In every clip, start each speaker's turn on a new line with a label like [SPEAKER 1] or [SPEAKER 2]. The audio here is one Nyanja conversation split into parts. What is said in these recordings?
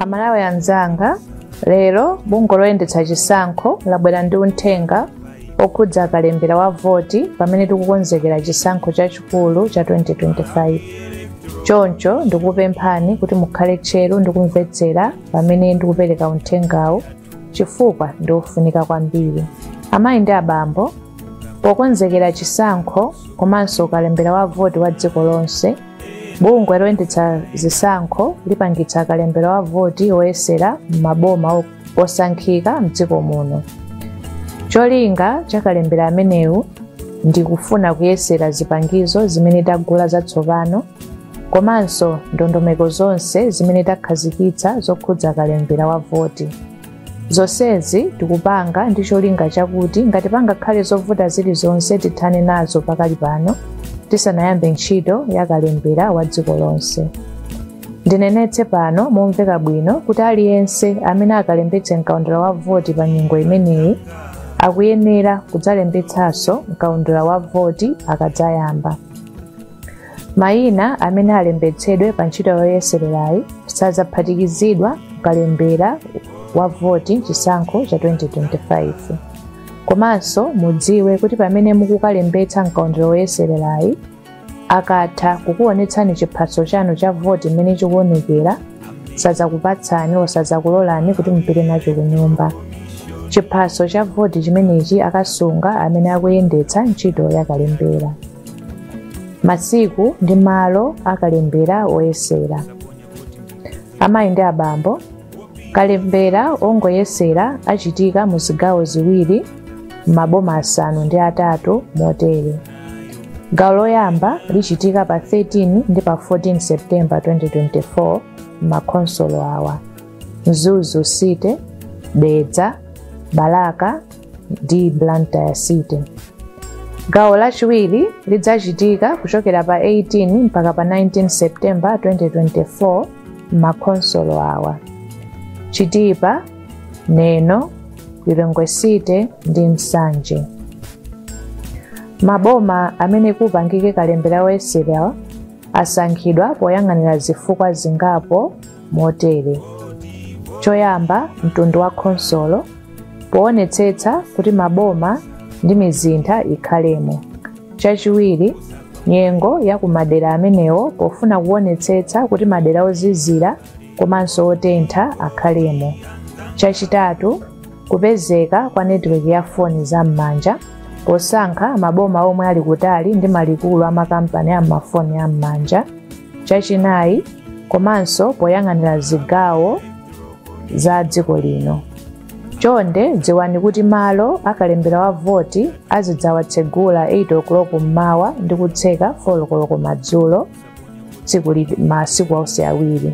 [SPEAKER 1] Amalawi anzanga, lero bungwe loyendetsa chisankho labwera ndi uthenga okhudza akalembera wa voti pamene tikukonzekera chisankho chachikulu cha 2025. Choncho ndikupemphani kuti mukhale tcheru ndi kumvetsera pamene ndikupereka uthengawu chifukwa ndi ofunika kwambiri. Amayi ndi abambo, pokonzekera chisankho komanso akalembera wa voti wa dziko lonse, bungwe loyendetsa zisankho lipangitsa akalembera wa voti oyesera m'maboma osankhika mdziko muno. Cholinga cha kalembera amenewu ndi kufuna kuyesera zipangizo zimene tagula zatsopano komanso ndondomeko zonse zimene takhazikitsa zokhudza akalembera wa voti. Zonsezi tikupanga ndi cholinga chakuti ngati pangakhale zovuta zilizonse tithane nazo pakali pano tisanayambe ntchito ya kalembera wa dziko lonse. Ndinenetse pano momveka bwino kuti aliyense amene akalembetse mkaundula wa voti pa nyengo imeneyi akuyenera kudzalembetsanso mkaundula wa voti akadzayamba. Mayina amene alembetsedwe pa ntchito yoyesererayi sadzaphatikizidwa mkalembera wa voti chisankho cha 2025. Komanso mudziwe kuti pamene mukukalembetsa mkaundula woyesererayi akatha kukuonetsani chiphaso chanu cha voti mmene chikuonekera sadzakupatsani osadzakulolani kuti mupite nacho ku nyumba. Chiphaso cha voti chimenechi akasunga amene akuyendetsa ntchito ya kalembera. Masiku ndi malo akalembera oyesera. Amayi ndi abambo, kalembera ongoyesera achitika mu zigawo ziwiri m'maboma 5 motere. Gawo loyamba lichitika pa 13 ndi pa 14 September 2024 m'makonsolo awa: Mzuzu City, Dedza, Balaka ndi Blantyre City. Gawo lachiwiri lidzachitika kuchokera pa 18 mpaka pa 19 September 2024 m'makonsolo awa: Chitipa, Neno, Lilongwe City ndi Nsanje. Maboma amene kupangike kalembera oyesera asankhidwa poyang'anira zifukwa zingapo motere. Choyamba, mtundu wa khonsolo, poonetsetsa kuti maboma ndi mizinda ikhalemo. Chachiwiri, nyengo ya kumadera amenewo pofuna kuonetsetsa kuti madera ozizira komanso otentha akhalemo. Chachitatu, kupezeka kwa netiweki ya foni zam'manja posankha maboma omwe ali kutali ndi malikulu amakampani amafoni am'manja. Chachinayi, komanso poyang'anira zigawo za dziko lino. Chonde dziwani kuti malo akalembera wa voti azidzawatsegula 8 o'clock mmawa ndi kutseka 4 o'clock madzulo masiku onse awiri.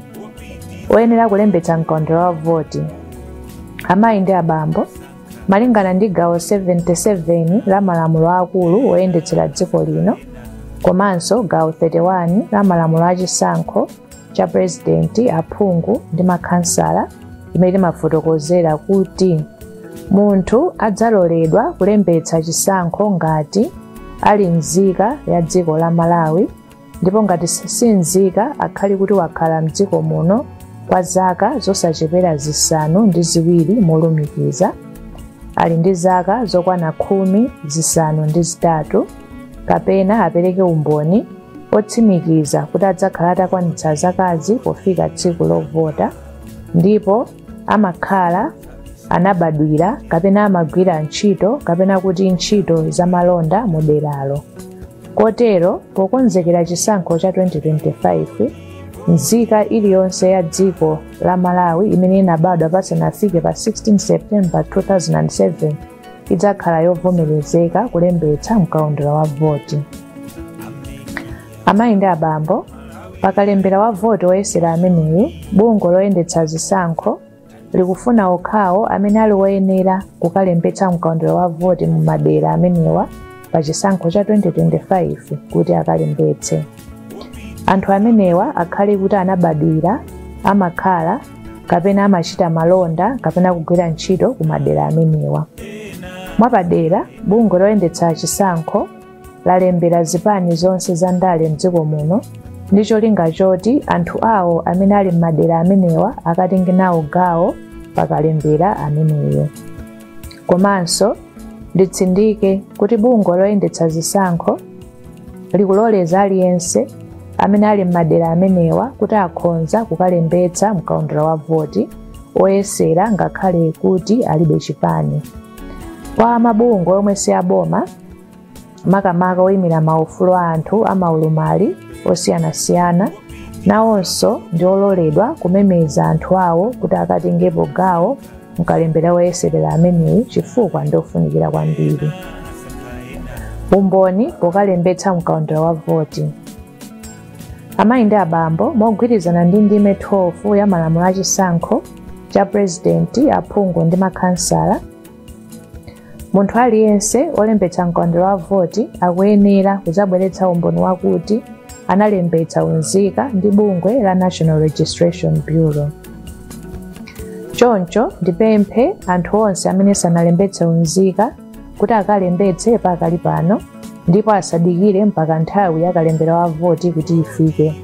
[SPEAKER 1] Oyenera kulembetsa mkaundula wa voti: amayi ndi abambo, malingana ndi gawo 77 la malamulo akulu oyendetsera dziko lino komanso gawo 31 la malamulo achisankho cha purezidenti, aphungu ndi makhansala imene limafotokozera kuti munthu adzaloledwa kulembetsa chisankho ngati ali nzika ya dziko la Malawi, ndipo ngati si nzika akhali kuti wakhala mdziko muno kwa zaka zosachepera 5 molumikiza, ali ndi zaka zokwana 13 kapena apereke umboni otsimikiza kuti adzakhala atakwanitsa zakazi pofika tsiku lovota, ndipo amakhala anabadwira kapena amagwira ntchito kapena kuti ntchito za malonda mu deralo. Kotero pokonzekera chisankho cha 2025, nzika iliyonse ya dziko la Malawi imene inabadwa pasanafike pa 16 September 2007 idzakhala yovomerezeka kulembetsa mkaundula wa voti. Amayi ndi abambo, pakalembera wa voti oyesera ameneyu, bungwe loyendetsa zisankho likufuna okhawo amene ali woyenera kukalembetsa mkaundula wa voti mu madera amenewa pa chisankho cha 2025 kuti akalembetse. Anthu amenewa akhale kuti anabadwira, amakhala kapena amachita malonda kapena kugwira ntchito ku madera amenewa. Mwapadera, bungwe loyendetsa chisankho lalembera zipani zonse za ndale mdziko muno ndi cholinga choti anthu awo amene ali m'madera amenewa akatenge nawo gawo pakalembera ameneyo. Komanso nditsindike kuti bungwe loyendetsa zisankho likuloleza aliyense amene ali m'madera amenewa kuti akhonza kukalembetsa mkaundula wa voti oyesera ngakhale kuti alibe chipani. Kwa mabungwe omwe si aboma, makamaka oyimira maufulu a anthu amaulumali osiyanasiyana, nawonso ndi ololedwa kumemeza anthu awo kuti akatengepo gawo mkalembera woyeserera ameneyi chifukwa ndofunikira kwambiri. Umboni pokalembetsa mkaundula wa voti. Amayi ndi abambo mogwirizana ndi ndime 12 ya malamulo achisankho cha purezidenti, aphungu ndi makhansala, munthu aliyense olembetsa mkaundula wa voti akuyenera kudzabweretsa umboni wakuti analembetsa unzika ndi bungwe la National Registration Bureau. Choncho ndipemphe anthu onse amene sanalembetse unzika kuti akalembetse pakali pano ndipo asadikire mpaka nthawi ya kalembera wa voti kuti ifike.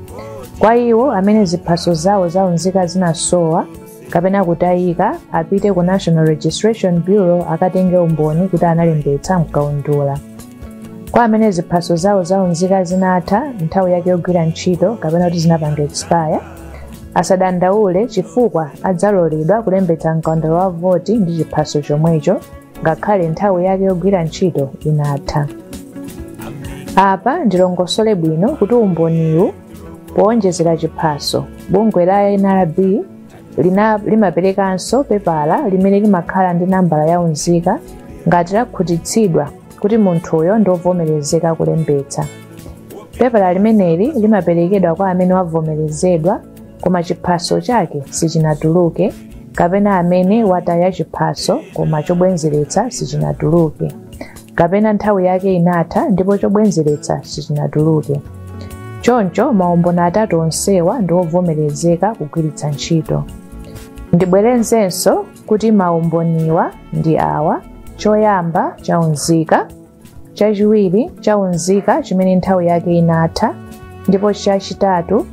[SPEAKER 1] Kwa iwo amene ziphaso zawo za unzika zinasowa kapena kutayika, apite ku National Registration Bureau akatenge umboni kuti analembetsa mkaundula. Kwa amene ziphaso zawo za unzika zinatha nthawi yake yogwira ntchito kapena kuti zinapanga expire, asadandaule chifukwa adzaloledwa kulembetsa mkaundula wa voti ndi chiphaso chomwecho ngakhale nthawi yake yogwira ntchito inatha. Apa ndilongosole bwino kuti umboniwu powonjezera chiphaso, bungwe la NRB limaperekanso pepala limene limakhala ndi nambala ya unzika ngati lakhutitsidwa kuti munthuyo ndovomerezeka kulembetsa. Pepala limeneli limaperekedwa kwa amene wavomerezedwa koma chiphaso chake sichinatuluke, kapena amene wataya chiphaso koma chobwenzeretsa sichinatuluke, kapena nthawi yake inatha ndipo chobwenzeretsa sichinatuluke. Choncho maumboni atatu onsewa ndi ovomerezeka kugwiritsa ntchito. Ndibwerenzenso kuti maumboniwa ndi awa: choyamba cha unzika, chachiwiri cha unzika chimene nthawi yake inatha, ndipo chachitatu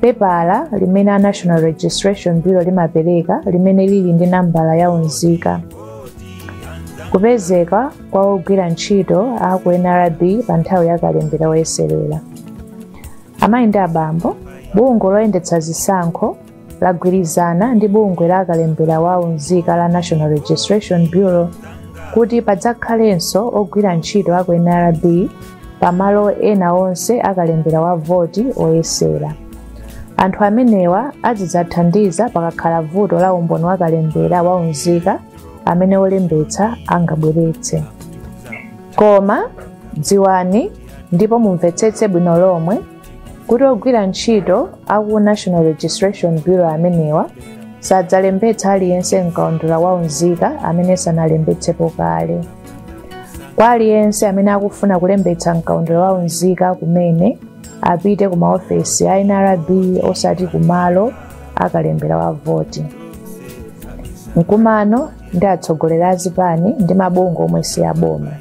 [SPEAKER 1] pepala limene a National Registration Bureau limapereka limene lili ndi nambala ya unzika. Kupezeka kwa ogwira ntchito a ku NRB pa nthawi ya kalembera woyeserera. Amayi ndi abambo, bungwe loyendetsa zisankho lagwirizana ndi bungwe la kalembera wa unzika la National Registration Bureau kuti padzakhalenso ogwira ntchito a ku NRB pamalo ena onse akalembera wa voti oyesera. Anthu amenewa azidzathandiza pakakhala vuto la umboni wa kalembera wa unzika amene olembetsa angabweretse. Koma dziwani ndipo mumvetsetse bwino lomwe kuti ogwira ntchito aku National Registration Bureau amenewa sadzalembetsa aliyense mkaundula wa unzika amene sanalembetsepo kale. Kwa aliyense amene akufuna kulembetsa mkaundula wa unzika kumene, apite ku maofesi a NRB osati kumalo akalembera wa voti. Mkumano ndi atsogoleri a zipani ndi mabungwe omwe si aboma.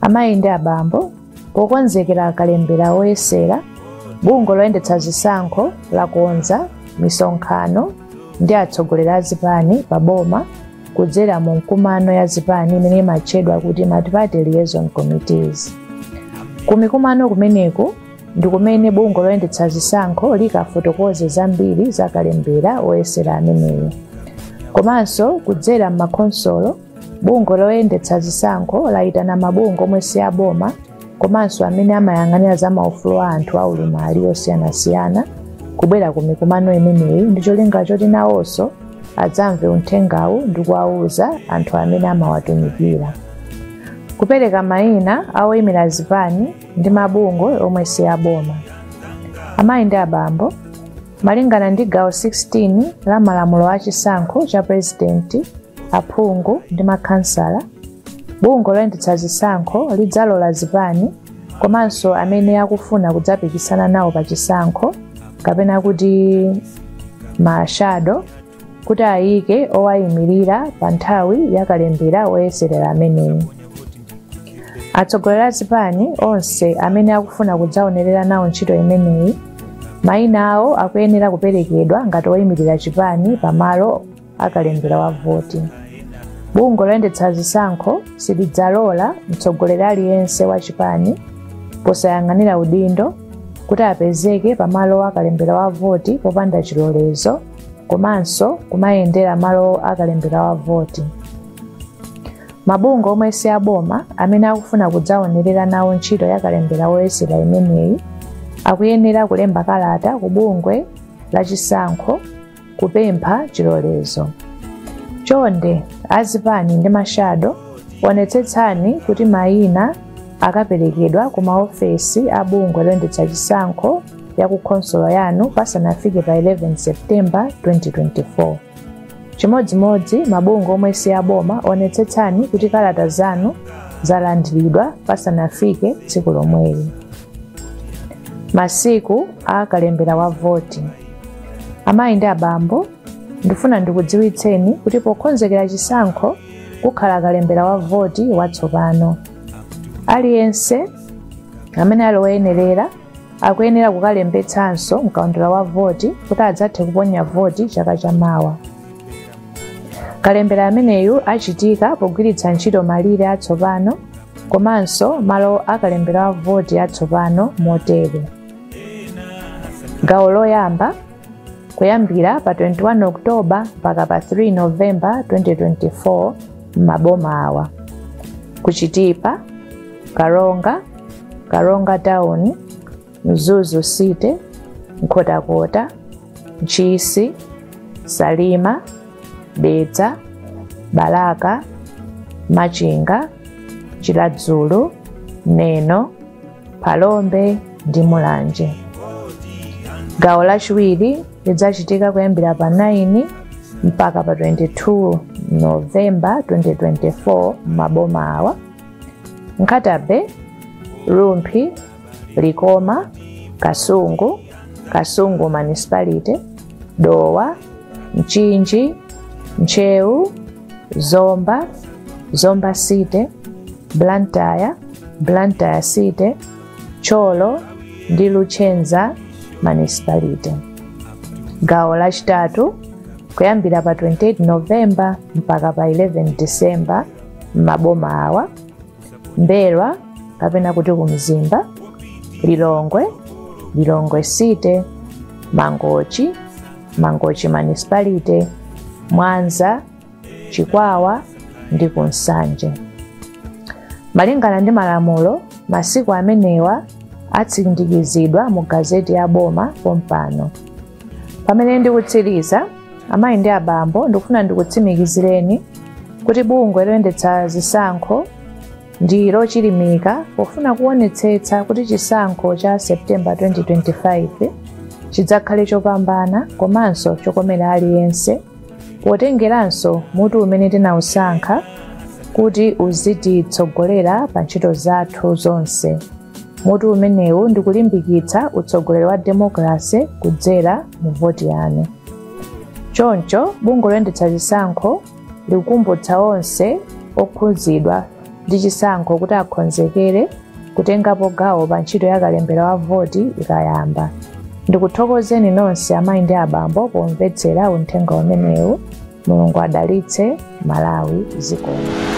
[SPEAKER 1] Amayi ndi abambo, pokonzekera akalembera oyesera, bungwe loyendetsa zisankho lakonza misonkhano ndi atsogoleri a zipani pa boma kudzera mu mkumano ya zipani imene imatchedwa kuti multi-party liaison committees. Ku mikumano kumeneku ndi kumene bungwe loyendetsa zisankho likafotokoze zambiri za kalembera oyesera ameneyo. Komanso kudzera m'makhonsolo, bungwe loyendetsa zisankho layitana mabungwe omwe si aboma komanso amene amayang'anira za maufulu a anthu aulumali osiyanasiyana kubwera ku mikumano imeneyi ndi cholinga choti nawonso adzamve uthengawu ndi kuwawuza anthu amene amawatumikira. Kupereka mayina a oyimira zipani ndi mabungwe omwe si aboma. Amayi ndi abambo, malingana ndi gawo 16 la malamulo achisankho cha purezidenti, aphungu ndi makhansala, bungwe loyendetsa zisankho lidzalola zipani komanso amene akufuna kudzapikisana nawo pa chisankho kapena kuti mashado kuti ayike owayimirira pa nthawi ya kalembera oyeserera ameneyi. Atsogoleri a zipani onse amene akufuna kudzaonerera nawo ntchito imeneyi, mayina awo akuyenera kuperekedwa ngati oyimirira chipani pamalo akalembera wa voti. Bungwe loyendetsa zisankho silidzalola mtsogoleri aliyense wa chipani posayang'anira udindo kuti apezeke pamalo akalembera wa voti popanda chilolezo, komanso kumayendera malo akalembera wa voti. Mabungwe omwe si aboma amene akufuna kudzaonerera nawo ntchito ya kalembera woyesera imeneyi akuyenera kulemba kalata ku bungwe la chisankho kupempha chilolezo. Chonde azipani ndi mashado onetsetsani kuti mayina akaperekedwa ku maofesi a bungwe loyendetsa chisankho ya ku khonsolo yanu pasanafike pa 11 Septemba 2024. Chimodzimodzi mabungwe omwe si aboma onetsetsani kuti kalata zanu zalandiridwa pasanafike tsiku lomweli. Masiku akalembera wa voti. Amayi ndi abambo, ndifuna ndikudziwitseni kuti pokonzekera chisankho kukhala kalembera wa voti watsopano. Aliyense amene ali woyenerera akuyenera kukalembetsanso mkaundula wa voti kuti adzathe kuponya voti chaka chamawa. Kalembera ameneyu achitika pogwiritsa ntchito malire atsopano komanso malo akalembera wa voti atsopano motere. Gawo loyamba kuyambira pa 21 Oktoba mpaka pa 3 Novemba 2024 m'maboma awa: Kuchitipa, Karonga, Karonga Town, Mzuzu City, Nkhotakota, Nchisi, Salima, Dedza, Balaka, Machinga, Chiladzulu, Neno, Palombe ndi Mulanje. Gawo lachiwiri lidzachitika kuyambira pa 9 mpaka pa 22 Novemba 2024 m'maboma awa: Nkatabe, Rumphi, Likoma, Kasungu, Kasungu Municipality, Dowa, Mchinji, Nchewu, Zomba, Zomba City, Blantyre, Blantyre City, Cholo ndi Luchenza Municipality. Gawo lachitatu kuyambira pa 28 Novemba mpaka pa 11 December m'maboma awa: Mberwa kapena kuti kumzimba, Lilongwe, Lilongwe City, Mangochi, Mangochi Municipality, Mwanza, Chikwawa ndi Kunsanje. Malingana ndi malamulo, masiku amenewa atsindikizidwa mu gazeti ya boma pompano. Pamene ndikutsiriza, amayi ndi abambo, ndikufuna ndikutsimikizireni kuti bungwe loyendetsa zisankho ndi lochilimika pofuna kuonetsetsa kuti chisankho cha Septemba 2025 chidzakhale chopambana komanso chokomera aliyense, potengeranso mutu umene tinawusankha kuti uzititsogolera pa ntchito zathu zonse. Mutu umenewu ndikulimbikitsa utsogoleri wa demokrasi kudzera mu voti yanu. Choncho bungwe loyendetsa zisankho likukumbutsa onse okhudzidwa ndi chisankho kuti akonzekere kutengapo gawo pa ntchito ya kalembera wa voti ikayamba. Ndikuthokozeni nonse amayi ndi abambo pomvetsera uthenga umenewu. Mulungu adalitse Malawi zikomo.